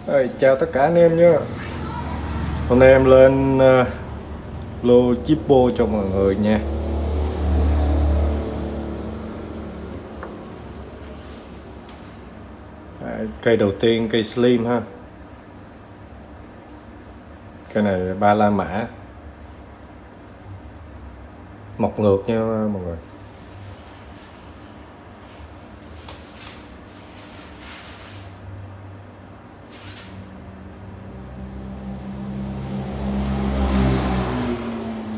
Rồi, chào tất cả anh em nhé. Hôm nay em lên lô Chippo cho mọi người nha. Cây đầu tiên cây Slim ha. Cây này ba la mã, mọc ngược nha mọi người.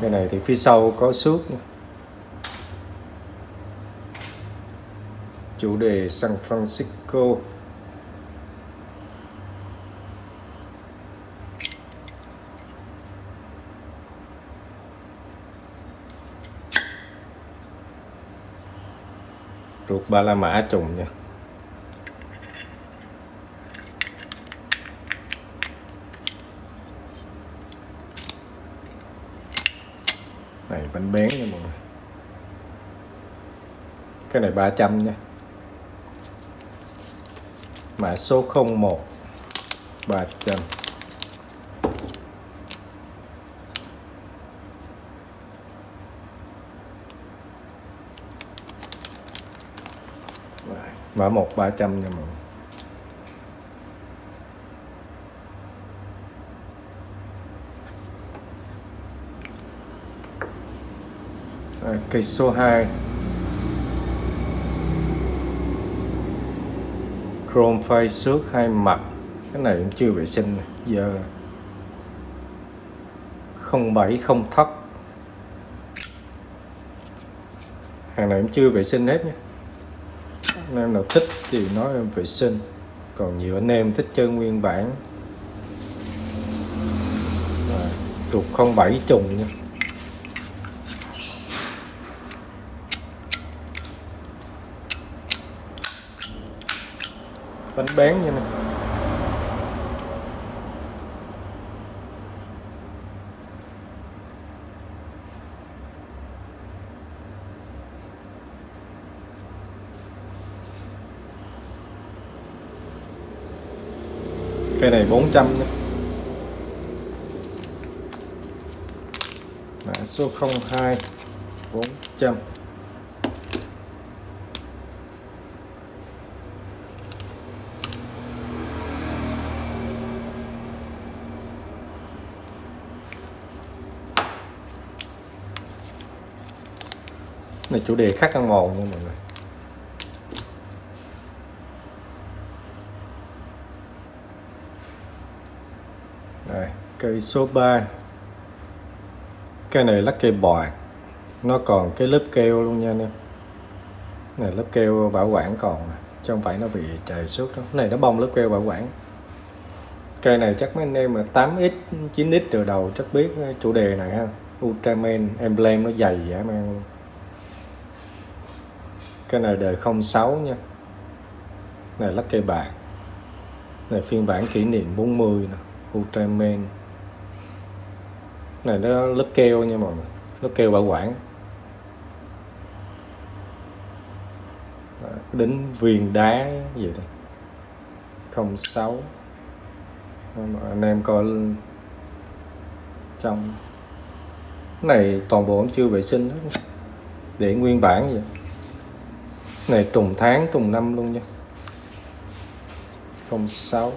Cây này thì phía sau có xước nha. Chủ đề San Francisco. Ruột ba la mã trùng nha. Này bánh bén nha mọi người. Cái này 300 nha. Mã số 01 300. Mã 1 300 nha mọi người. Cây số 2 Chrome phay xước hai mặt. Cái này cũng chưa vệ sinh này. Giờ 07 không thất. Hàng này cũng chưa vệ sinh hết nha. Anh em nào thích thì nói em vệ sinh, còn nhiều anh em thích chơi nguyên bản. Trục 07 trùng nha. Bánh bén như này. Cây này 400 nha. Mã số 02 400. Này chủ đề khắc ăn mòn nha mọi người. Đây, cây số 3. Cây này là cây bọt. Nó còn cái lớp keo luôn nha anh em. Này lớp keo bảo quản còn, chứ không phải nó bị trầy xước đâu. Cái này nó bong lớp keo bảo quản. Cây này chắc mấy anh em mà 8x, 9x từ đầu chắc biết chủ đề này ha. Ultraman emblem nó dày dã man luôn. Cái này đời 06 nha. Này là cây bạc. Này phiên bản kỷ niệm 40 nè, Ultraman. Này nó lớp keo nha mọi người, lớp keo bảo quản. Đính viền đá gì đây. 06. Anh em coi trong cái này toàn bộ chưa vệ sinh hết. Để nguyên bản vậy. Này trùng tháng trùng năm luôn nha. 06.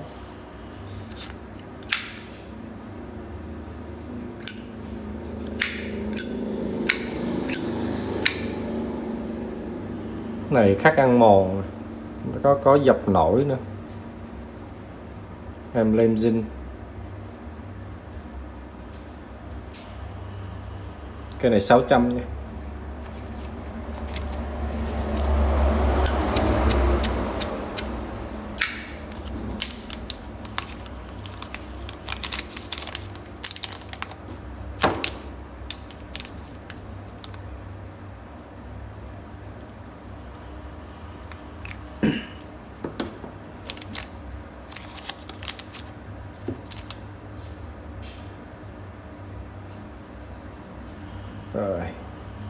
Này khắc ăn mòn, có dập nổi nữa. Emblem zin. Cái này 600 nha. Rồi,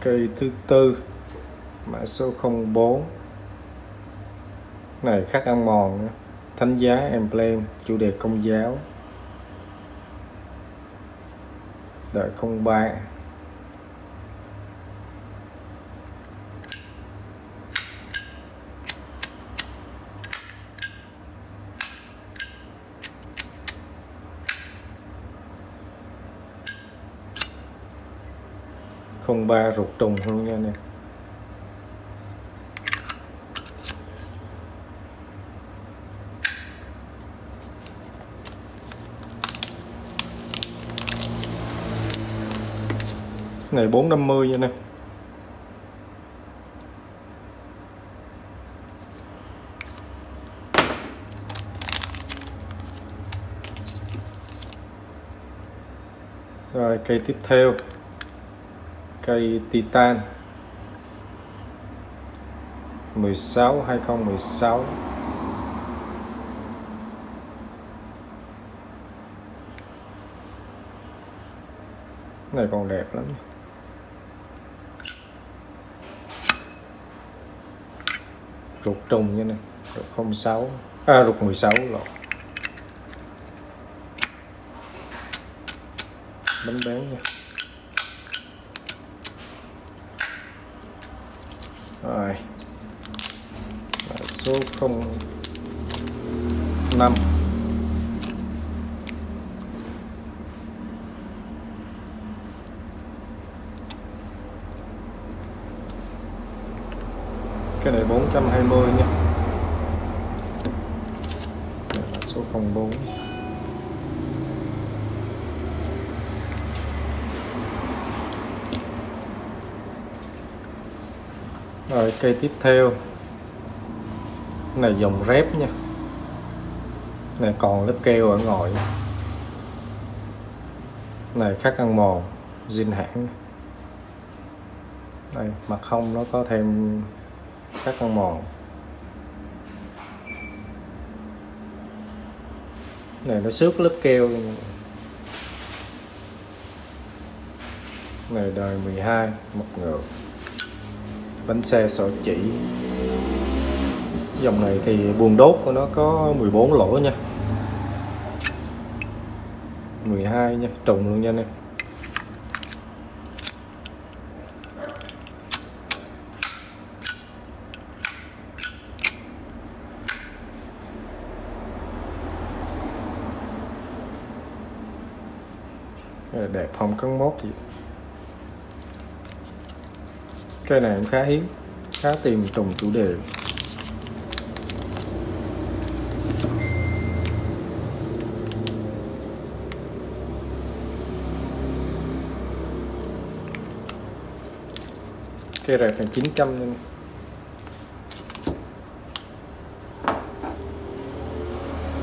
cây thứ tư, mã số 04. Này khắc ăn mòn nữa. thánh giá emblem, chủ đề công giáo, đời 03. Không ba rụt trùng luôn nha nè. Này 450 nha nè. Rồi cây tiếp theo, cây Titan 2016. Này còn đẹp lắm. Rụt trùng như này, rụt 06, rụt 16 lộn. Bánh bén nha. Rồi. Số 05. Cái này 420 nhé. Đây là số 04. Rồi cây tiếp theo, này dòng rép nha, này còn lớp keo ở ngoài, này khắc ăn mòn, zin hãng. Đây mặt hông nó có thêm khắc ăn mòn. Này nó xước lớp keo. Này đời 12, một ngược, bánh xe sọ chỉ. Dòng này thì buồng đốt của nó có 14 lỗ nha, 12 nha, trùng luôn nha anh em. Đẹp không cấn mốt gì. Cây này cũng khá hiếm, khá tìm trùng chủ đề. Cây rẹp này 900 nha.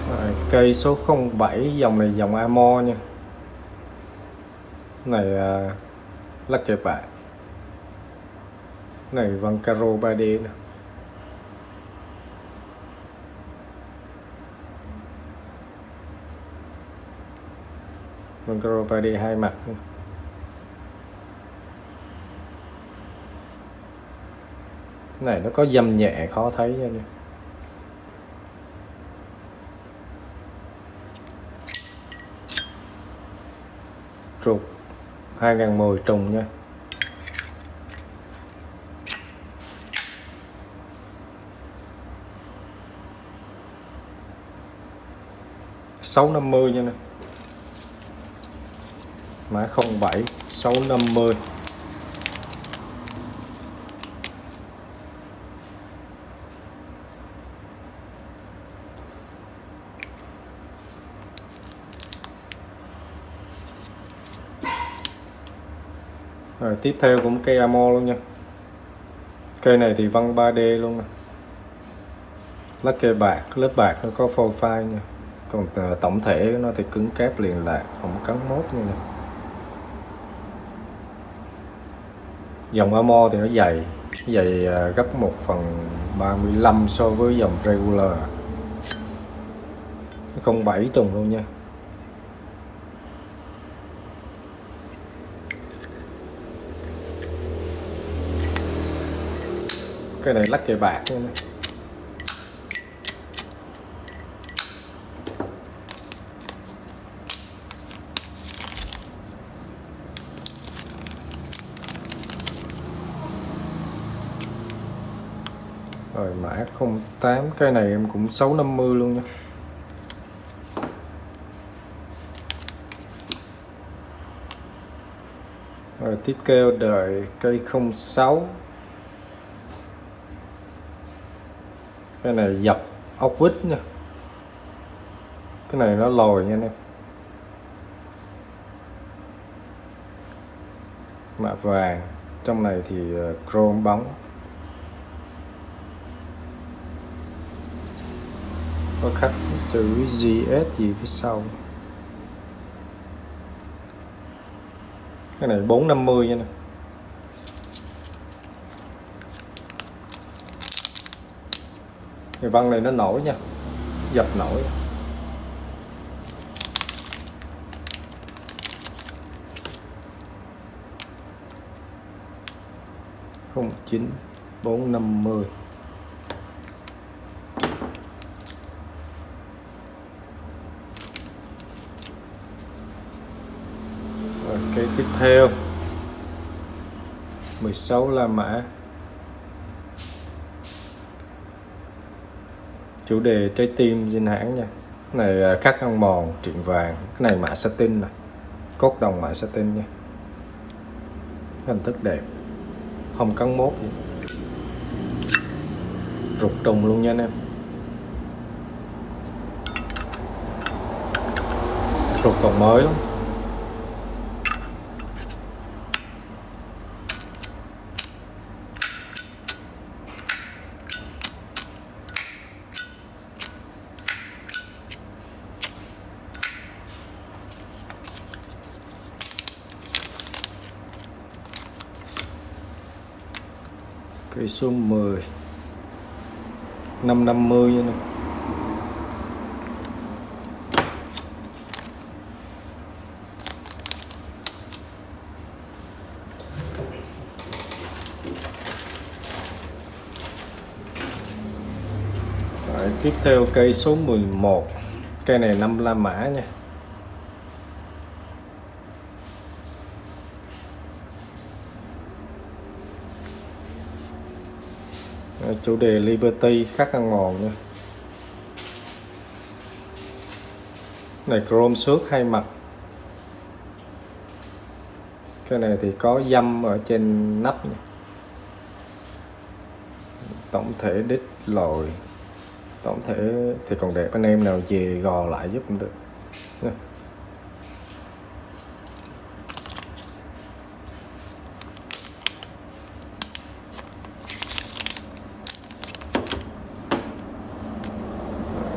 Rồi, cây số 07, dòng này dòng Amo nha. Này lắc kẹp bạc. Này vân caro 3D nè. Vân caro 3D hai mặt nè. Này nó có dăm nhẹ khó thấy nha. Ruột 2010 trùng nha. $650 nha nè. Mã 07 650. Rồi tiếp theo cũng cây Amo luôn nha. Cây này thì vân 3D luôn nè. Lắc cây bạc, lớp bạc nó có phôi phai nha. Còn tổng thể nó thì cứng cáp liền lạc, không cắn mốt như này. Dòng Amo thì nó dày gấp 1/35 so với dòng regular. 07 trùng luôn nha. Cái này lắc cây bạc nha. Rồi mã 08, cái này em cũng 650 luôn nha. Rồi tiếp keo đời cây 06. Cái này dập ốc vít nha. Cái này nó lồi nha anh em. Mạ vàng, trong này thì chrome bóng. Có khắc chữ GS gì phía sau. Cái này 450 nha nè. Cái vân này nó nổi nha, dập nổi. Không 9 450. Rồi cái tiếp theo 16 La Mã, chủ đề trái tim trên hãng nha. Cái này khắc ăn mòn triện vàng. Cái này mạ satin nè, cốt đồng mạ satin nha. Hình thức đẹp, không cắn mốt gì. Rụt trùng luôn nha anh em. Rụt còn mới lắm. Cây số 10 550 nha nè. Rồi, tiếp theo cây số 11. Cây này 5 La Mã nha. Chủ đề Liberty, khắc ăn mòn nha. Này chrome xước hai mặt. Cái này thì có dăm ở trên nắp nha. Tổng thể đít lồi, tổng thể thì còn đẹp. Anh em nào về gò lại giúp cũng được nha.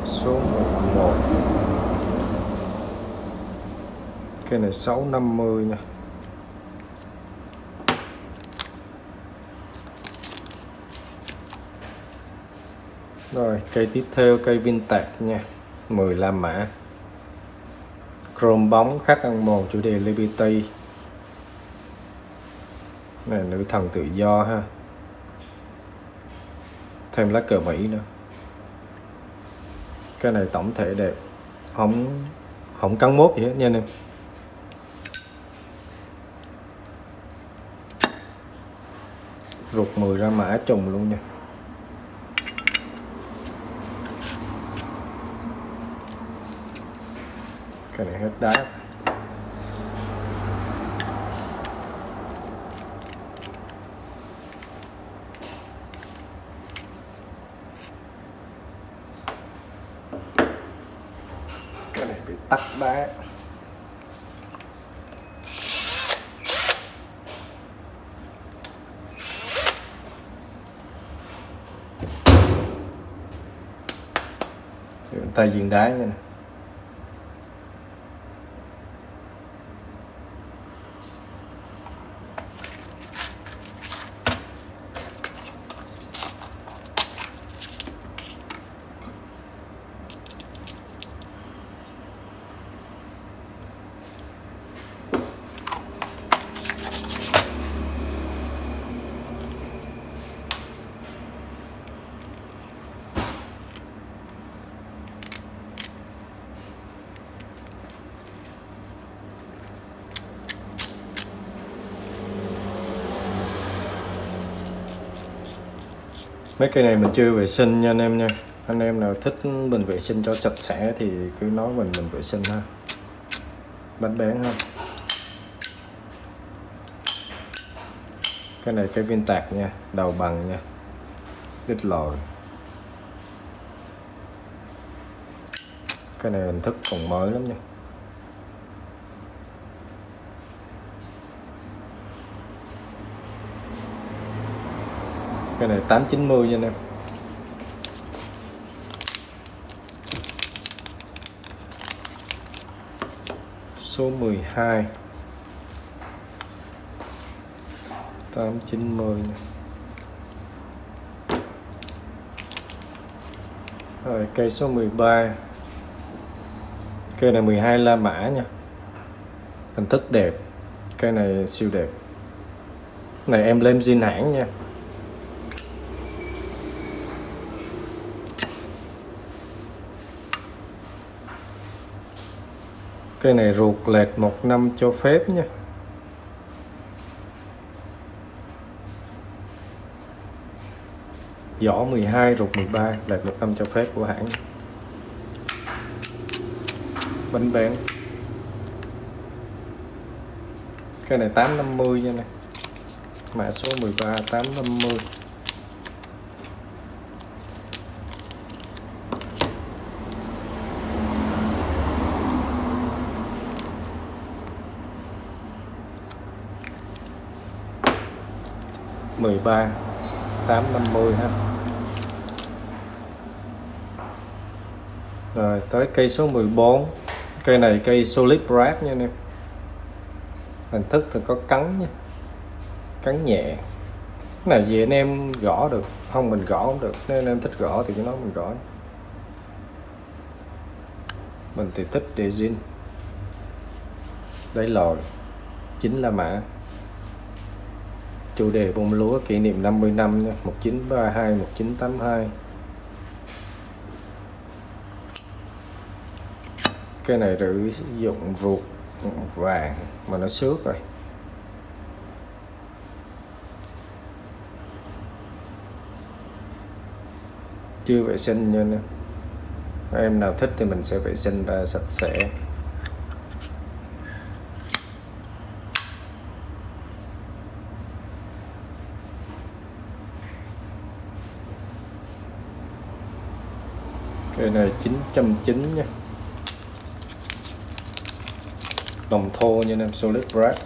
Số 11. Cái này 650 nha. Rồi cây tiếp theo cây vintage nha, 10 La Mã, chrome bóng, khắc ăn mòn, chủ đề Liberty. Này nữ thần tự do ha, thêm lá cờ Mỹ nữa. Cái này tổng thể đẹp, không cắn mốt gì hết nha anh em. Ruột 10 La Mã trùng luôn nha. Cái này hết đá. Cái này bị tắc đá. Tay viền đá nha. Mấy cây này mình chưa vệ sinh nha anh em nha. Anh em nào thích mình vệ sinh cho sạch sẽ thì cứ nói mình vệ sinh ha. Bánh bén ha. Cái này cái viên tạc nha, đầu bằng nha, đít lồi. Cái này hình thức còn mới lắm nha. Cái này 890 nha anh em. Số 12 890 nha. Rồi cây số 13. Cây này 12 La Mã nha. Hình thức đẹp. Cây này siêu đẹp. Cái này em lên zin hãng nha. Cây này ruột lệch 1 năm cho phép nha. Vỏ 12 ruột 13 lệch 1 năm cho phép của hãng. Bánh bén. Cái này 850 nha nè. Mã số 13 850. Mười ba 850 ha. Rồi tới cây số 14. Cây này cây solid brass nha anh em. Hình thức thì có cắn nha, cắn nhẹ. Cái này gì anh em gõ được, không mình gõ không được, nếu anh em thích gõ thì cứ nói mình gõ. Mình thì thích để zin. Đấy lồi 9 La Mã. Chủ đề bông lúa kỷ niệm 50 năm nha, 1932 1982. Cái này sử dụng ruột vàng mà nó xước rồi. Chưa vệ sinh nha anh em nào thích thì mình sẽ vệ sinh ra sạch sẽ. Cái này 990 nha. Đồng thô nha anh em, solid brass.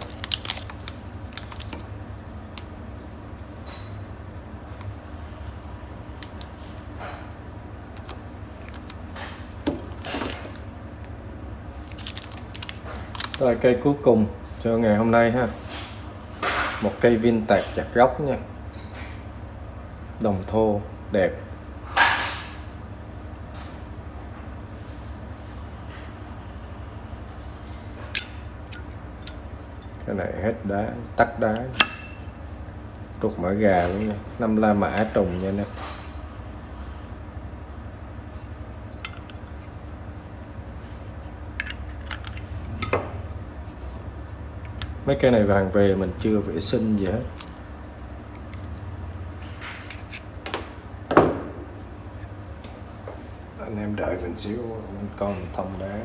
Rồi cây cuối cùng cho ngày hôm nay ha. Một cây viên tạc chặt góc nha. Đồng thô đẹp. Cái này hết đá, tắt đá. Trục mỡ gà luôn nha. 5 La Mã trùng nha nè. Mấy cây này vàng về mình chưa vệ sinh gì hết. Anh em đợi mình xíu, mình còn thông đá.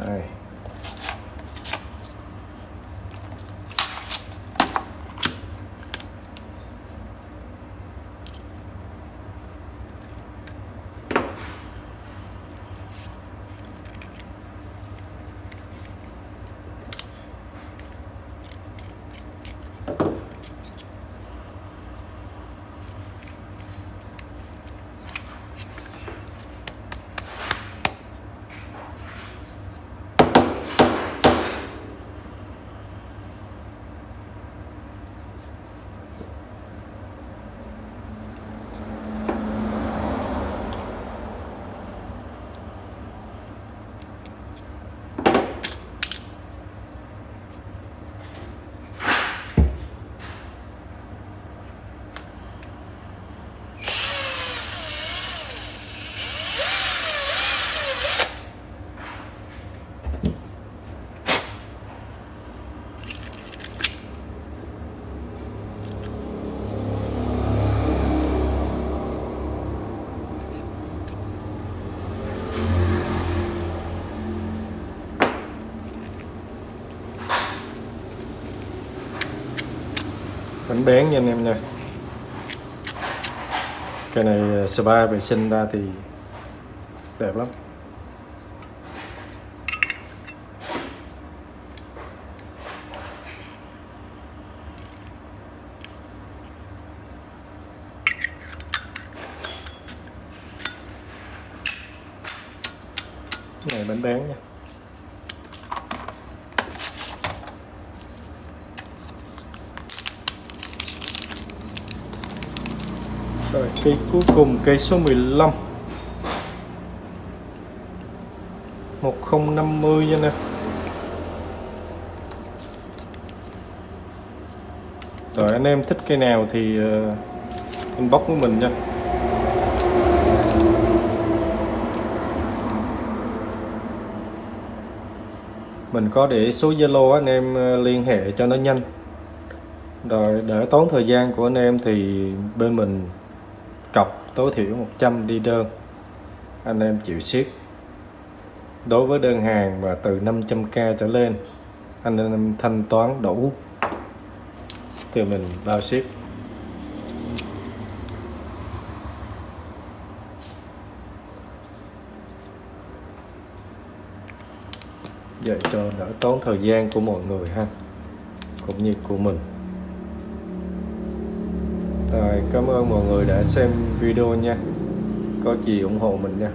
Đây. bánh bén nha anh em nha. Cái này spa vệ sinh ra thì đẹp lắm. Cái này bánh bén nha. Rồi cây cuối cùng, cây số 15 1050 nha nè. Rồi anh em thích cây nào thì inbox của mình nha. Mình có để số Zalo anh em liên hệ cho nó nhanh. Rồi đỡ tốn thời gian của anh em thì bên mình cọc tối thiểu 100 đi đơn, anh em chịu ship. Đối với đơn hàng mà từ 500k trở lên, anh em thanh toán đủ thì mình bao ship. Vậy cho đỡ tốn thời gian của mọi người ha, cũng như của mình. Rồi cảm ơn mọi người đã xem video nha. Có gì ủng hộ mình nha.